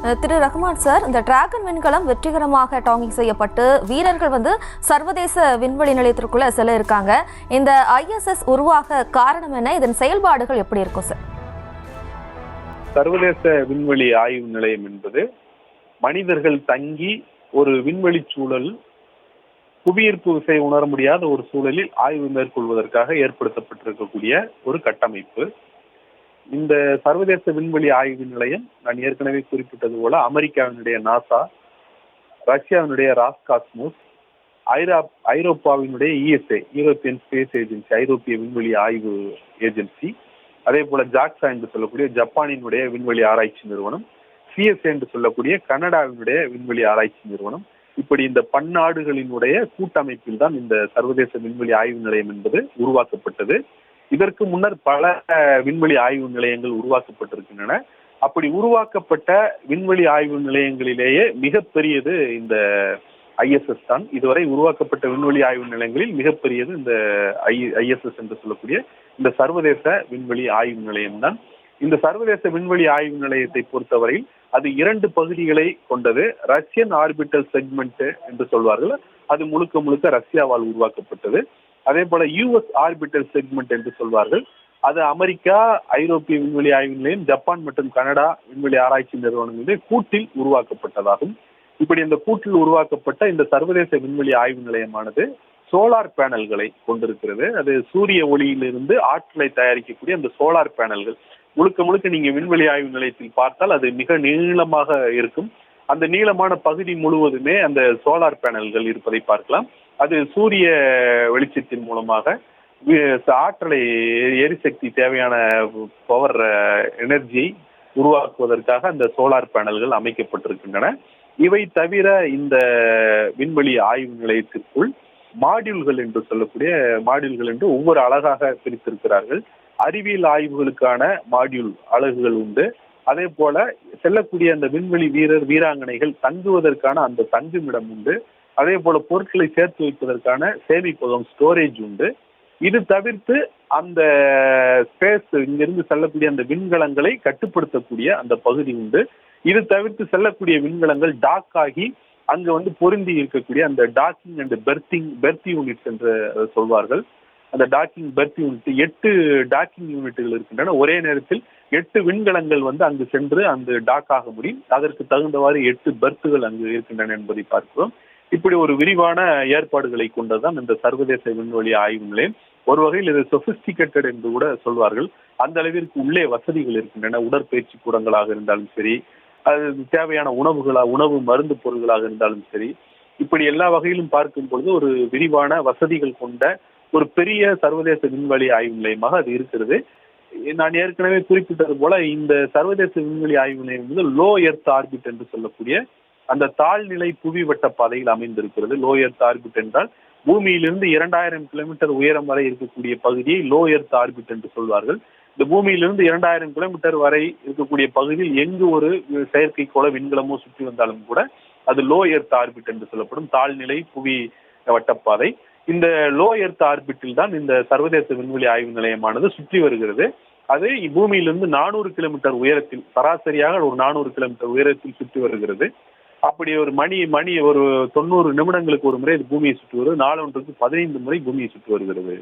திரு Rahman sir, இந்த dragon விண்கலம் வெற்றிகரமாக டாங்கிங் செய்யப்பட்டு வீரர்கள் சர்வதேச விண்வெளி நிலையத்திற்குள்ள செல்ல இருக்காங்க. இந்த ISS உருவாக காரணம் என்ன? இதன் செயல்பாடுகள் எப்படி இருக்கும் சார்? சர்வதேச விண்வெளி ஆய்வு நிலையம் என்பது மனிதர்கள் தங்கி ஒரு விண்வெளி சூழல் புவியீர்ப்பு விசை உணர முடியாத ஒரு சூழலில் ஆய்வு மேற்கொள்வதற்காக ஏற்படுத்தப்பட்டிருக்கக்கூடிய ஒரு கட்டமைப்பு. இந்த சர்வதேச விண்வெளி ஆய்வு நிலையம் நான் ஏற்கனவே குறிப்பிட்டது போல அமெரிக்காவினுடைய நாசா, ரஷ்யாவினுடைய ராஸ்காஸ்மோஸ், ஐரோப்பாவினுடைய ESA யூரோப்பியன் ஸ்பேஸ் ஏஜென்சி, ஐரோப்பிய விண்வெளி ஆய்வு ஏஜென்சி, அதே போல ஜாக்சா என்று சொல்லக்கூடிய ஜப்பானினுடைய விண்வெளி ஆராய்ச்சி நிறுவனம், CSA என்று சொல்லக்கூடிய கனடாவினுடைய விண்வெளி ஆராய்ச்சி நிறுவனம், இப்படி இந்த பன்னாடுகளினுடைய கூட்டமைப்பில் தான் இந்த சர்வதேச விண்வெளி ஆய்வு நிலையம் என்பது உருவாக்கப்பட்டது. இதற்கு முன்னர் பல விண்வெளி ஆய்வு நிலையங்கள் உருவாக்கப்பட்டிருக்கின்றன. அப்படி உருவாக்கப்பட்ட விண்வெளி ஆய்வு நிலையங்களிலேயே மிகப்பெரியது இந்த ISS தான். இதுவரை உருவாக்கப்பட்ட விண்வெளி ஆய்வு நிலையங்களில் மிகப்பெரியது இந்த ISS என்று சொல்லக்கூடிய இந்த சர்வதேச விண்வெளி ஆய்வு நிலையம் தான். இந்த சர்வதேச விண்வெளி ஆய்வு நிலையத்தை பொறுத்தவரையில் அது 2 பகுதிகளை கொண்டது. ரஷ்யன் ஆர்பிட்டல் செக்மெண்ட் என்று சொல்வார்கள், அது முழுக்க ரஷ்யாவால் உருவாக்கப்பட்டது. அதே போல US ஆர்பிட்டல் செக்மெண்ட் என்று சொல்வார்கள், அது அமெரிக்கா, ஐரோப்பிய விண்வெளி ஆய்வு நிலையம், ஜப்பான் மற்றும் கனடா விண்வெளி ஆராய்ச்சி நிறுவனங்களுடைய கூட்டில் உருவாக்கப்பட்டதாகும். இப்படி இந்த கூட்டில் உருவாக்கப்பட்ட இந்த சர்வதேச விண்வெளி ஆய்வு நிலையமானது சோலார் பேனல்களை கொண்டிருக்கிறது. அது சூரிய ஒளியிலிருந்து ஆற்றலை தயாரிக்கக்கூடிய அந்த சோலார் பேனல்கள் முழுக்க நீங்க விண்வெளி ஆய்வு நிலையத்தில் பார்த்தால் அது மிக நீளமாக இருக்கும். அந்த நீளமான பகுதி முழுவதுமே அந்த சோலார் பேனல்கள் இருப்பதை பார்க்கலாம். அது சூரிய வெளிச்சத்தின் மூலமாக ஆற்றலை, எரிசக்தி, தேவையான பவர் எனர்ஜியை உருவாக்குவதற்காக அந்த சோலார் பேனல்கள் அமைக்கப்பட்டிருக்கின்றன. இவை தவிர இந்த விண்வெளி ஆய்வு நிலையத்திற்குள் மாடியூல்கள் என்று சொல்லக்கூடிய மாடியூல்கள் என்று ஒவ்வொரு அலகாக பிரித்திருக்கிறார்கள். அறிவியல் ஆய்வுகளுக்கான மாடியூல் அலகுகள் உண்டு. அதே போல செல்லக்கூடிய அந்த விண்வெளி வீராங்கனைகள் தங்குவதற்கான அந்த தங்குமிடம் உண்டு. அதே போல பொருட்களை சேர்த்து வைப்பதற்கான சேமிப்பகம், ஸ்டோரேஜ் உண்டு. இது தவிர்த்து அந்த ஸ்பேஸ், இங்கிருந்து செல்லக்கூடிய அந்த விண்கலங்களை கட்டுப்படுத்தக்கூடிய அந்த பகுதி உண்டு. இது தவிர்த்து செல்லக்கூடிய விண்கலங்கள் டாக் ஆகி அங்கு பொருந்தி இருக்கக்கூடிய அந்த டாக்கிங் அண்ட் பெர்த் யூனிட்ஸ் என்று சொல்வார்கள். அந்த டாக்கிங் பெர்த் யூனிட் 8 டாக்கிங் யூனிட்டுகள் இருக்கின்றன. ஒரே நேரத்தில் 8 விண்கலங்கள் அங்கு சென்று அந்த டாக் ஆக முடியும். அதற்கு தகுந்தவாறு 8 பெர்த்துகள் அங்கு இருக்கின்றன என்பதை பார்க்கிறோம். இப்படி ஒரு விரிவான ஏற்பாடுகளை கொண்டதுதான் இந்த சர்வதேச விண்வெளி ஆய்வு நிலையம். ஒரு வகையில் இது சொபிஸ்டிகேட்டட் என்று கூட சொல்வார்கள். அந்த அளவிற்கு உள்ளே வசதிகள் இருக்கின்றன. உடற்பயிற்சி கூடங்களாக இருந்தாலும் சரி, அது தேவையான உணவு மருந்து பொருள்களாக இருந்தாலும் சரி, இப்படி எல்லா வகையிலும் பார்க்கும் பொழுது ஒரு விரிவான வசதிகள் கொண்ட ஒரு பெரிய சர்வதேச விண்வெளி ஆய்வு நிலையமாக அது இருக்கிறது. நான் ஏற்கனவே குறிப்பிட்டது போல இந்த சர்வதேச விண்வெளி ஆய்வு நிலையம் லோ எர்த் ஆர்பிட் என்று சொல்லக்கூடிய அந்த தாழ்நிலை புவி வட்ட பாதையில் அமைந்திருக்கிறது. லோ எர்த் ஆர்பிட் என்றால் பூமியிலிருந்து 2000 கிலோமீட்டர் உயரம் வரை இருக்கக்கூடிய பகுதியை லோ எர்த் ஆர்பிட் என்று சொல்வார்கள். இந்த பூமியிலிருந்து 2000 கிலோமீட்டர் வரை இருக்கக்கூடிய பகுதியில் எங்கு ஒரு செயற்கைக்கோள விண்கலமோ சுற்றி வந்தாலும் கூட அது லோ எர்த் ஆர்பிட் என்று சொல்லப்படும் தாழ்நிலை புவி வட்டப்பாதை. இந்த லோ எர்த் ஆர்பிட்டில் தான் இந்த சர்வதேச விண்வெளி ஆய்வு நிலையமானது சுற்றி வருகிறது. அது பூமியிலிருந்து 400 கிலோமீட்டர் உயரத்தில், சராசரியாக ஒரு 400 கிலோமீட்டர் உயரத்தில் சுற்றி வருகிறது. அப்படி ஒரு மணி ஒரு 90 நிமிடங்களுக்கு ஒரு முறை இது பூமியை சுற்றி வருகிறது. நாளொன்றுக்கு 15 முறை பூமியை சுற்றி வருகிறது.